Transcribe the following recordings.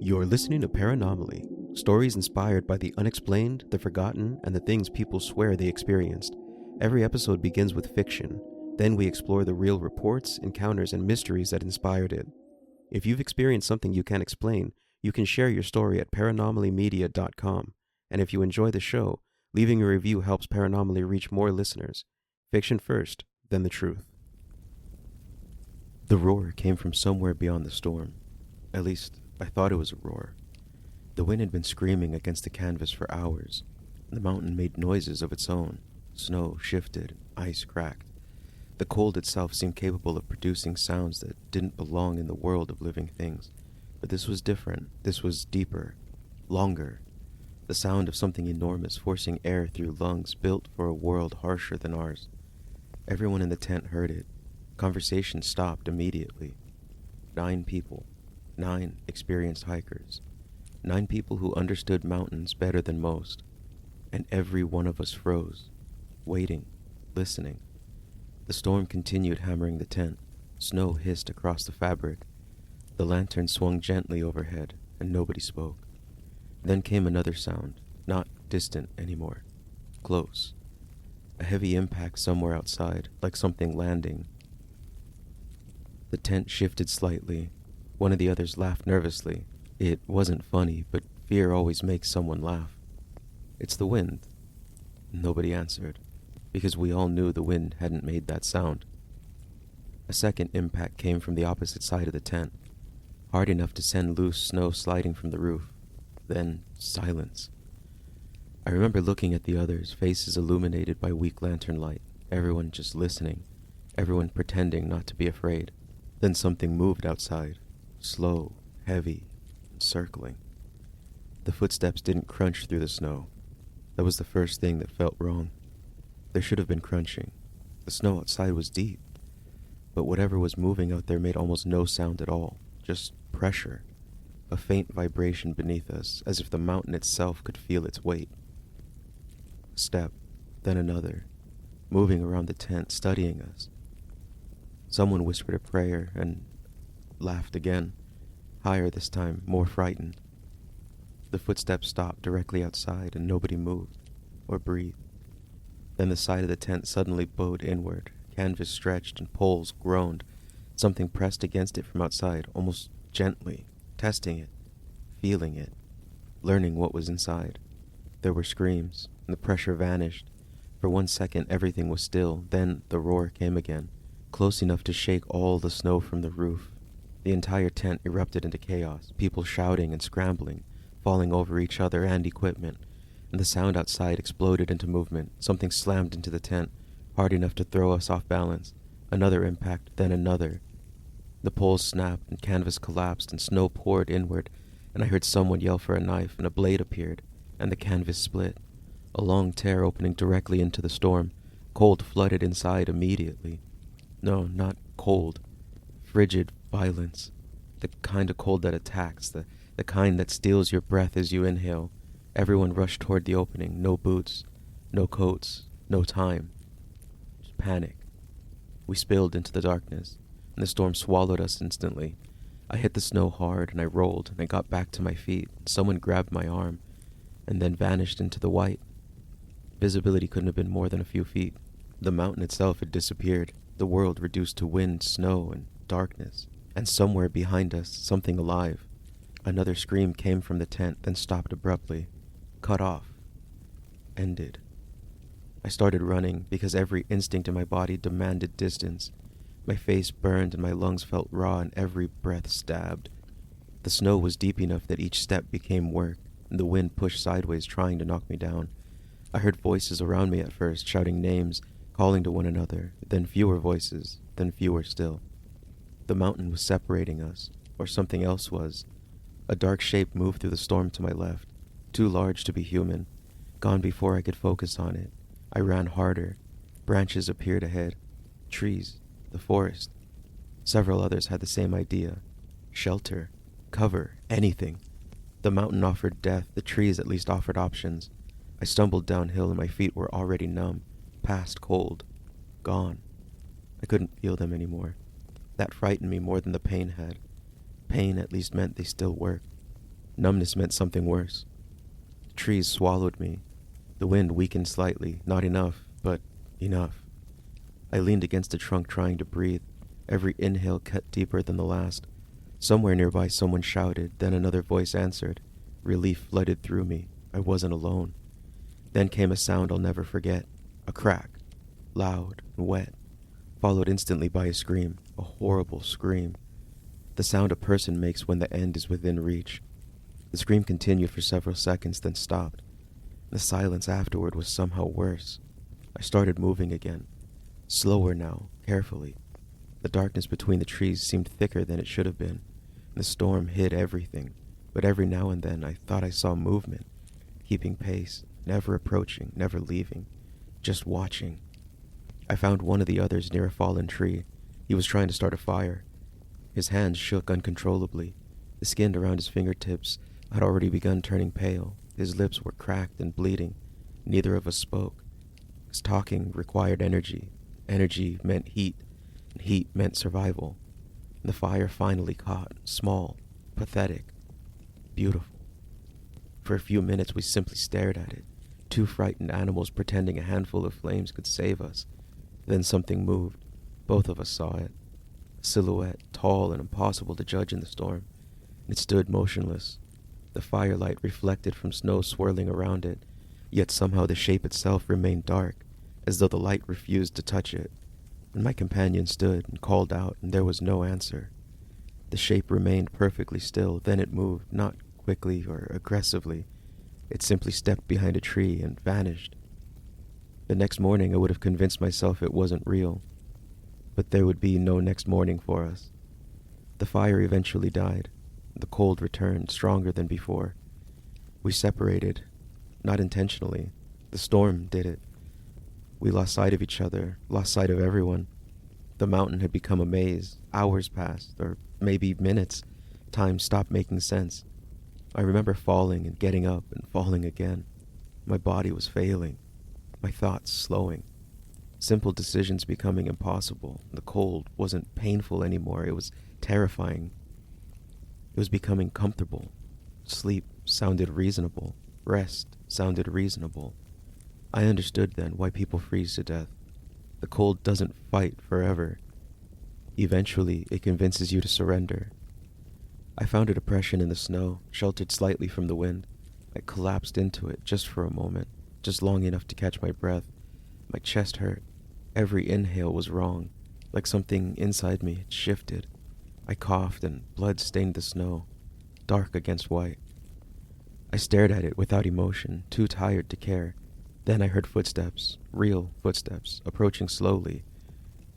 You're listening to Paranomaly, stories inspired by the unexplained, the forgotten, and the things people swear they experienced. Every episode begins with fiction, then we explore the real reports, encounters, and mysteries that inspired it. If you've experienced something you can't explain, you can share your story at paranomalymedia.com, and if you enjoy the show, leaving a review helps Paranomaly reach more listeners. Fiction first, then the truth. The roar came from somewhere beyond the storm. At least, I thought it was a roar. The wind had been screaming against the canvas for hours. The mountain made noises of its own. Snow shifted, ice cracked. The cold itself seemed capable of producing sounds that didn't belong in the world of living things. But this was different. This was deeper, longer. The sound of something enormous forcing air through lungs built for a world harsher than ours. Everyone in the tent heard it. Conversation stopped immediately. 9 people. 9 experienced hikers. 9 people who understood mountains better than most. And every one of us froze, waiting, listening. The storm continued hammering the tent. Snow hissed across the fabric. The lantern swung gently overhead, and nobody spoke. Then came another sound, not distant anymore. Close. A heavy impact somewhere outside, like something landing. The tent shifted slightly. One of the others laughed nervously. It wasn't funny, but fear always makes someone laugh. "It's the wind." Nobody answered, because we all knew the wind hadn't made that sound. A second impact came from the opposite side of the tent, hard enough to send loose snow sliding from the roof. Then silence. I remember looking at the others, faces illuminated by weak lantern light, everyone just listening, everyone pretending not to be afraid. Then something moved outside, slow, heavy, and circling. The footsteps didn't crunch through the snow. That was the first thing that felt wrong. There should have been crunching. The snow outside was deep. But whatever was moving out there made almost no sound at all, just pressure. A faint vibration beneath us, as if the mountain itself could feel its weight. A step, then another, moving around the tent, studying us. Someone whispered a prayer and laughed again, higher this time, more frightened. The footsteps stopped directly outside and nobody moved or breathed. Then the side of the tent suddenly bowed inward, canvas stretched and poles groaned. Something pressed against it from outside, almost gently, testing it, feeling it, learning what was inside. There were screams, and the pressure vanished. For 1 second everything was still, then the roar came again, close enough to shake all the snow from the roof. The entire tent erupted into chaos, people shouting and scrambling, falling over each other and equipment, and the sound outside exploded into movement. Something slammed into the tent, hard enough to throw us off balance. Another impact, then another. The poles snapped and canvas collapsed and snow poured inward, and I heard someone yell for a knife and a blade appeared, and the canvas split. A long tear opening directly into the storm. Cold flooded inside immediately. No, not cold. Frigid violence. The kind of cold that attacks, the kind that steals your breath as you inhale. Everyone rushed toward the opening. No boots, no coats, no time. Just panic. We spilled into the darkness, and the storm swallowed us instantly. I hit the snow hard, and I rolled, and I got back to my feet. Someone grabbed my arm, and then vanished into the white. Visibility couldn't have been more than a few feet. The mountain itself had disappeared, the world reduced to wind, snow, and darkness. And somewhere behind us, something alive. Another scream came from the tent, then stopped abruptly. Cut off. Ended. I started running because every instinct in my body demanded distance. My face burned and my lungs felt raw and every breath stabbed. The snow was deep enough that each step became work, and the wind pushed sideways trying to knock me down. I heard voices around me at first, shouting names, calling to one another, then fewer voices, then fewer still. The mountain was separating us, or something else was. A dark shape moved through the storm to my left, too large to be human, gone before I could focus on it. I ran harder. Branches appeared ahead. Trees. The forest. Several others had the same idea. Shelter. Cover. Anything. The mountain offered death. The trees at least offered options. I stumbled downhill and my feet were already numb, past cold, gone. I couldn't feel them anymore. That frightened me more than the pain had. Pain at least meant they still worked. Numbness meant something worse. The trees swallowed me. The wind weakened slightly, not enough, but enough. I leaned against the trunk trying to breathe. Every inhale cut deeper than the last. Somewhere nearby someone shouted, then another voice answered. Relief flooded through me. I wasn't alone. Then came a sound I'll never forget. A crack. Loud and wet. Followed instantly by a scream. A horrible scream. The sound a person makes when the end is within reach. The scream continued for several seconds, then stopped. The silence afterward was somehow worse. I started moving again. Slower now, carefully. The darkness between the trees seemed thicker than it should have been. The storm hid everything, but every now and then I thought I saw movement, keeping pace, never approaching, never leaving, just watching. I found one of the others near a fallen tree. He was trying to start a fire. His hands shook uncontrollably. The skin around his fingertips had already begun turning pale. His lips were cracked and bleeding. Neither of us spoke. His talking required energy. Energy meant heat, and heat meant survival. And the fire finally caught, small, pathetic, beautiful. For a few minutes we simply stared at it, two frightened animals pretending a handful of flames could save us. Then something moved. Both of us saw it. A silhouette, tall and impossible to judge in the storm. It stood motionless. The firelight reflected from snow swirling around it, yet somehow the shape itself remained dark, as though the light refused to touch it. And my companion stood and called out, and there was no answer. The shape remained perfectly still, then it moved, not quickly or aggressively. It simply stepped behind a tree and vanished. The next morning I would have convinced myself it wasn't real. But there would be no next morning for us. The fire eventually died. The cold returned, stronger than before. We separated, not intentionally. The storm did it. We lost sight of each other, lost sight of everyone. The mountain had become a maze. Hours passed, or maybe minutes. Time stopped making sense. I remember falling and getting up and falling again. My body was failing. My thoughts slowing. Simple decisions becoming impossible. The cold wasn't painful anymore. It was terrifying. It was becoming comfortable. Sleep sounded reasonable. Rest sounded reasonable. I understood then why people freeze to death. The cold doesn't fight forever. Eventually, it convinces you to surrender. I found a depression in the snow, sheltered slightly from the wind. I collapsed into it just for a moment, just long enough to catch my breath. My chest hurt. Every inhale was wrong, like something inside me had shifted. I coughed and blood stained the snow, dark against white. I stared at it without emotion, too tired to care. Then I heard footsteps, real footsteps, approaching slowly.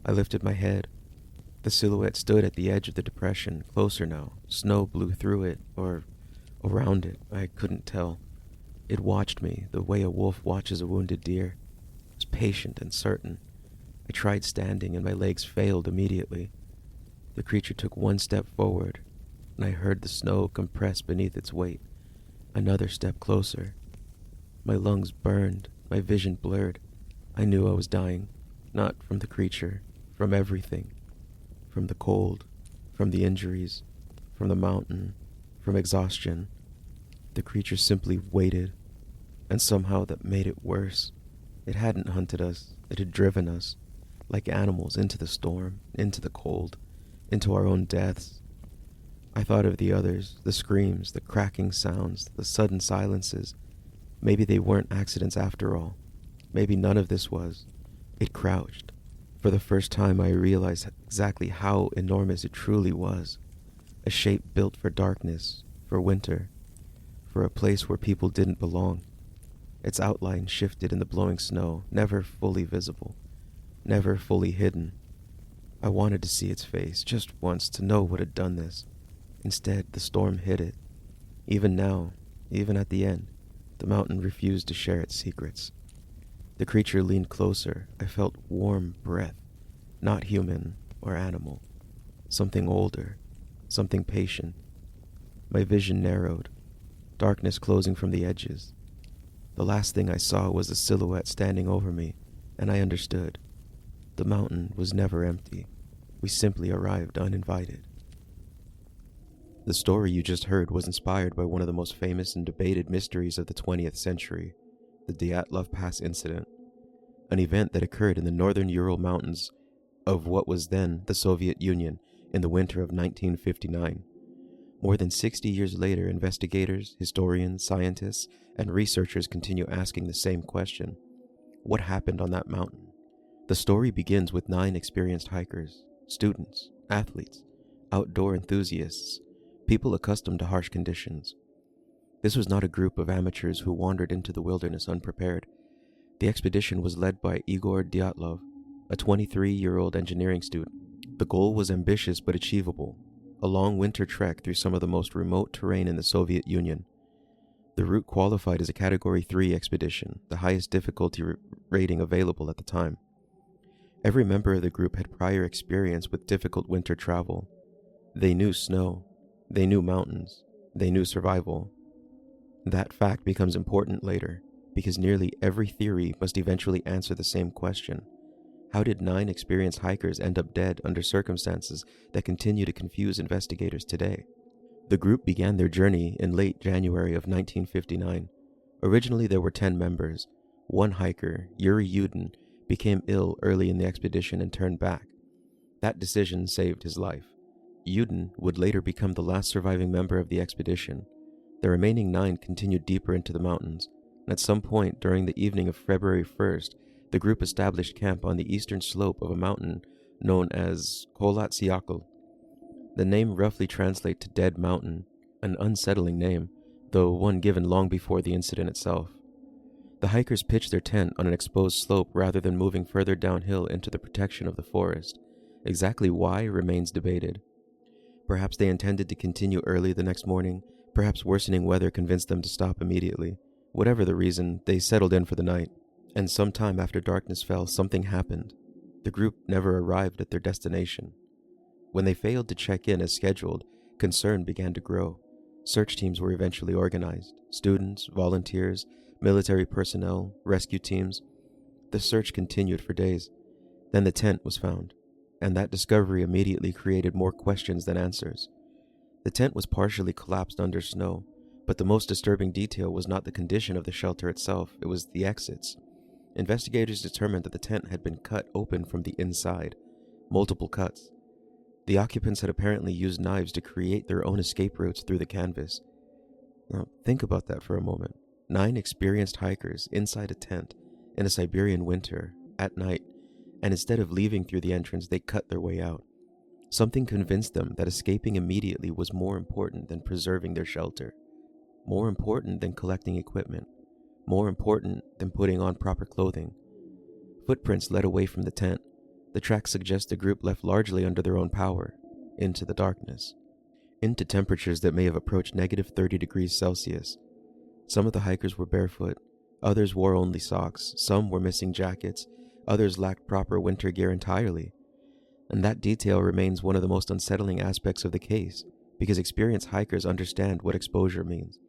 I lifted my head. The silhouette stood at the edge of the depression, closer now. Snow blew through it, or around it. I couldn't tell. It watched me, the way a wolf watches a wounded deer. It was patient and certain. I tried standing, and my legs failed immediately. The creature took one step forward, and I heard the snow compress beneath its weight. Another step closer. My lungs burned, my vision blurred. I knew I was dying, not from the creature, from everything. From the cold, from the injuries, from the mountain, from exhaustion. The creature simply waited, and somehow that made it worse. It hadn't hunted us, it had driven us, like animals, into the storm, into the cold, into our own deaths. I thought of the others, the screams, the cracking sounds, the sudden silences. Maybe they weren't accidents after all. Maybe none of this was. It crouched. For the first time I realized exactly how enormous it truly was. A shape built for darkness, for winter, for a place where people didn't belong. Its outline shifted in the blowing snow, never fully visible, never fully hidden. I wanted to see its face, just once, to know what had done this. Instead, the storm hid it. Even now, even at the end, the mountain refused to share its secrets. The creature leaned closer. I felt warm breath, not human or animal. Something older, something patient. My vision narrowed, darkness closing from the edges. The last thing I saw was a silhouette standing over me, and I understood. The mountain was never empty. We simply arrived uninvited. The story you just heard was inspired by one of the most famous and debated mysteries of the 20th century, the Dyatlov Pass Incident, an event that occurred in the northern Ural Mountains of what was then the Soviet Union in the winter of 1959. More than 60 years later, investigators, historians, scientists, and researchers continue asking the same question. What happened on that mountain? The story begins with 9 experienced hikers, students, athletes, outdoor enthusiasts, people accustomed to harsh conditions. This was not a group of amateurs who wandered into the wilderness unprepared. The expedition was led by Igor Dyatlov, a 23-year-old engineering student. The goal was ambitious but achievable, a long winter trek through some of the most remote terrain in the Soviet Union. The route qualified as a Category 3 expedition, the highest difficulty rating available at the time. Every member of the group had prior experience with difficult winter travel. They knew snow, they knew mountains, they knew survival. That fact becomes important later, because nearly every theory must eventually answer the same question. How did 9 experienced hikers end up dead under circumstances that continue to confuse investigators today? The group began their journey in late January of 1959. Originally there were 10 members. One hiker, Yuri Yudin, became ill early in the expedition and turned back. That decision saved his life. Yudin would later become the last surviving member of the expedition. The remaining 9 continued deeper into the mountains, and at some point during the evening of February 1st, the group established camp on the eastern slope of a mountain known as Kholat-Syakhl. The name roughly translates to Dead Mountain, an unsettling name, though one given long before the incident itself. The hikers pitched their tent on an exposed slope rather than moving further downhill into the protection of the forest. Exactly why remains debated. Perhaps they intended to continue early the next morning, perhaps worsening weather convinced them to stop immediately. Whatever the reason, they settled in for the night. And sometime after darkness fell, something happened. The group never arrived at their destination. When they failed to check in as scheduled, concern began to grow. Search teams were eventually organized. Students, volunteers, military personnel, rescue teams. The search continued for days. Then the tent was found, and that discovery immediately created more questions than answers. The tent was partially collapsed under snow, but the most disturbing detail was not the condition of the shelter itself, it was the exits. Investigators determined that the tent had been cut open from the inside, multiple cuts. The occupants had apparently used knives to create their own escape routes through the canvas. Now, think about that for a moment. 9 experienced hikers inside a tent in a Siberian winter, at night, and instead of leaving through the entrance, they cut their way out. Something convinced them that escaping immediately was more important than preserving their shelter, more important than collecting equipment, more important than putting on proper clothing. Footprints led away from the tent. The tracks suggest the group left largely under their own power, into the darkness, into temperatures that may have approached negative 30 degrees Celsius. Some of the hikers were barefoot, others wore only socks, some were missing jackets, others lacked proper winter gear entirely. And that detail remains one of the most unsettling aspects of the case, because experienced hikers understand what exposure means.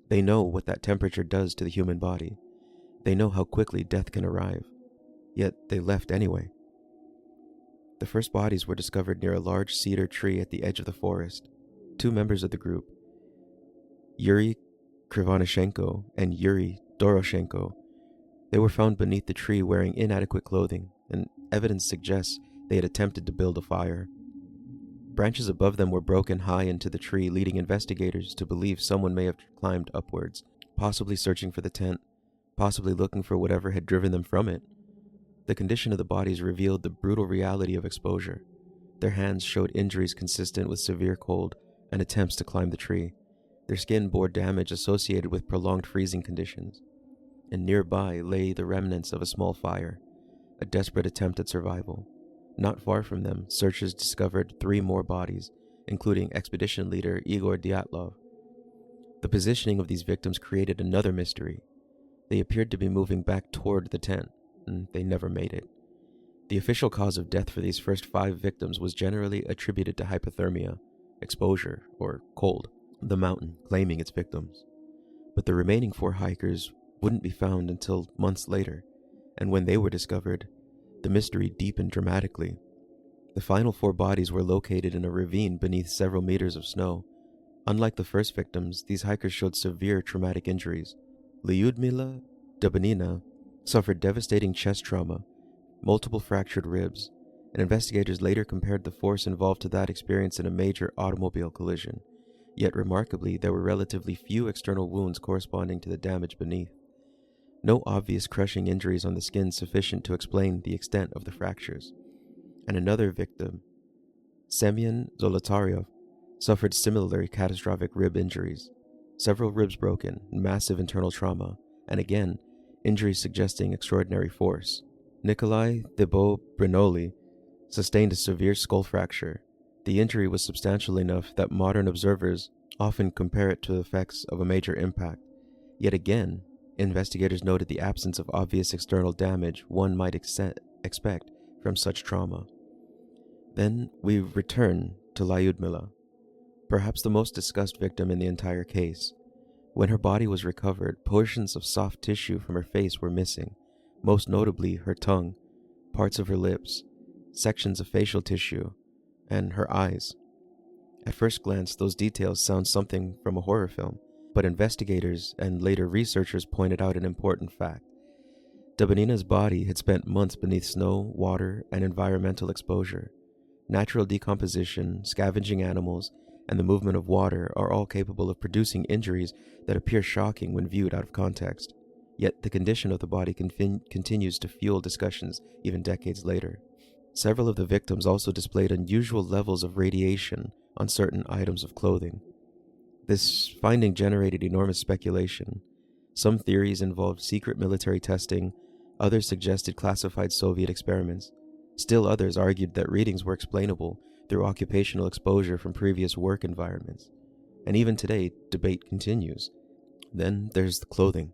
They know what that temperature does to the human body. They know how quickly death can arrive. Yet they left anyway. The first bodies were discovered near a large cedar tree at the edge of the forest. 2 members of the group, Yuri Krivonishenko and Yuri Doroshenko, they were found beneath the tree wearing inadequate clothing, and evidence suggests they had attempted to build a fire. Branches above them were broken high into the tree, leading investigators to believe someone may have climbed upwards, possibly searching for the tent, possibly looking for whatever had driven them from it. The condition of the bodies revealed the brutal reality of exposure. Their hands showed injuries consistent with severe cold and attempts to climb the tree. Their skin bore damage associated with prolonged freezing conditions. And nearby lay the remnants of a small fire, a desperate attempt at survival. Not far from them, searchers discovered 3 more bodies, including expedition leader Igor Dyatlov. The positioning of these victims created another mystery. They appeared to be moving back toward the tent, and they never made it. The official cause of death for these first 5 victims was generally attributed to hypothermia, exposure, or cold, the mountain claiming its victims. But the remaining 4 hikers wouldn't be found until months later, and when they were discovered, the mystery deepened dramatically. The final 4 bodies were located in a ravine beneath several meters of snow, Unlike the first victims, these hikers showed severe traumatic injuries. Lyudmila Dubanina suffered devastating chest trauma, multiple fractured ribs, and investigators later compared the force involved to that experienced in a major automobile collision. Yet remarkably, there were relatively few external wounds corresponding to the damage beneath. No obvious crushing injuries on the skin sufficient to explain the extent of the fractures. And another victim, Semyon Zolotaryov, suffered similarly catastrophic rib injuries, several ribs broken, massive internal trauma, and again, injuries suggesting extraordinary force. Nikolai Thibeaux-Brunoli sustained a severe skull fracture. The injury was substantial enough that modern observers often compare it to the effects of a major impact. Yet again, investigators noted the absence of obvious external damage one might expect from such trauma. Then we return to Lyudmila, perhaps the most discussed victim in the entire case. When her body was recovered, portions of soft tissue from her face were missing, most notably her tongue, parts of her lips, sections of facial tissue, and her eyes. At first glance, those details sound something from a horror film, but investigators and later researchers pointed out an important fact. Dubanina's body had spent months beneath snow, water, and environmental exposure. Natural decomposition, scavenging animals, and the movement of water are all capable of producing injuries that appear shocking when viewed out of context. Yet the condition of the body continues to fuel discussions even decades later. Several of the victims also displayed unusual levels of radiation on certain items of clothing. This finding generated enormous speculation. Some theories involved secret military testing, others suggested classified Soviet experiments. Still others argued that readings were explainable through occupational exposure from previous work environments. And even today, debate continues. Then there's the clothing.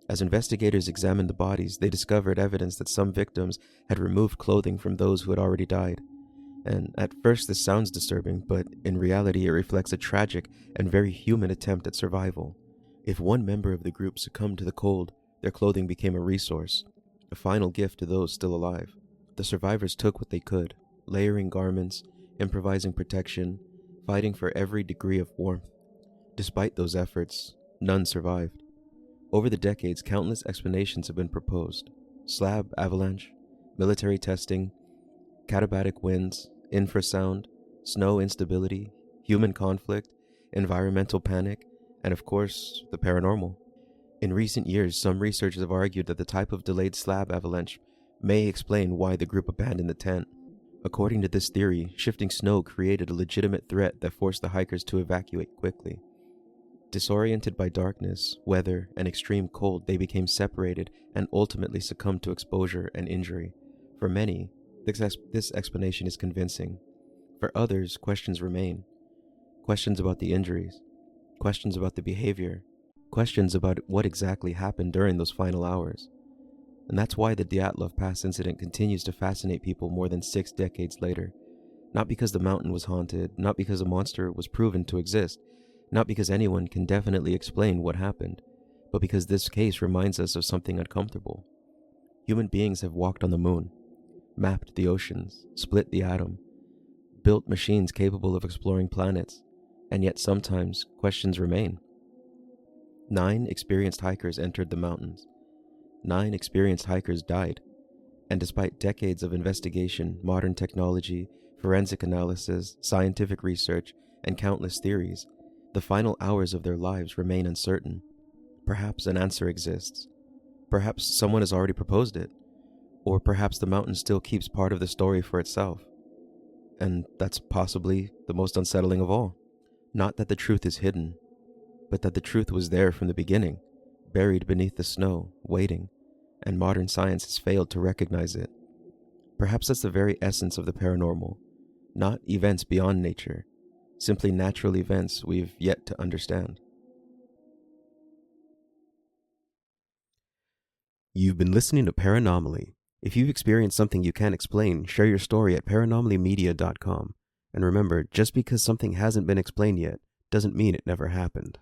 As investigators examined the bodies, they discovered evidence that some victims had removed clothing from those who had already died. And at first this sounds disturbing, but in reality it reflects a tragic and very human attempt at survival. If one member of the group succumbed to the cold, their clothing became a resource, a final gift to those still alive. The survivors took what they could, layering garments, improvising protection, fighting for every degree of warmth. Despite those efforts, none survived. Over the decades, countless explanations have been proposed. Slab avalanche, military testing, katabatic winds, infrasound, snow instability, human conflict, environmental panic, and of course, the paranormal. In recent years, some researchers have argued that the type of delayed slab avalanche may explain why the group abandoned the tent. According to this theory, shifting snow created a legitimate threat that forced the hikers to evacuate quickly. Disoriented by darkness, weather, and extreme cold, they became separated and ultimately succumbed to exposure and injury. For many, this explanation is convincing. For others, questions remain. Questions about the injuries, questions about the behavior, questions about what exactly happened during those final hours. And that's why the Dyatlov Pass Incident continues to fascinate people more than 6 decades later. Not because the mountain was haunted, not because a monster was proven to exist, not because anyone can definitely explain what happened, but because this case reminds us of something uncomfortable. Human beings have walked on the moon, mapped the oceans, split the atom, built machines capable of exploring planets, and yet sometimes questions remain. 9 experienced hikers entered the mountains. 9 experienced hikers died, and despite decades of investigation, modern technology, forensic analysis, scientific research, and countless theories, the final hours of their lives remain uncertain. Perhaps an answer exists. Perhaps someone has already proposed it. Or perhaps the mountain still keeps part of the story for itself. And that's possibly the most unsettling of all. Not that the truth is hidden, but that the truth was there from the beginning, buried beneath the snow, waiting, and modern science has failed to recognize it. Perhaps that's the very essence of the paranormal. Not events beyond nature, simply natural events we've yet to understand. You've been listening to Paranomaly. If you've experienced something you can't explain, share your story at paranomalymedia.com. And remember, just because something hasn't been explained yet, doesn't mean it never happened.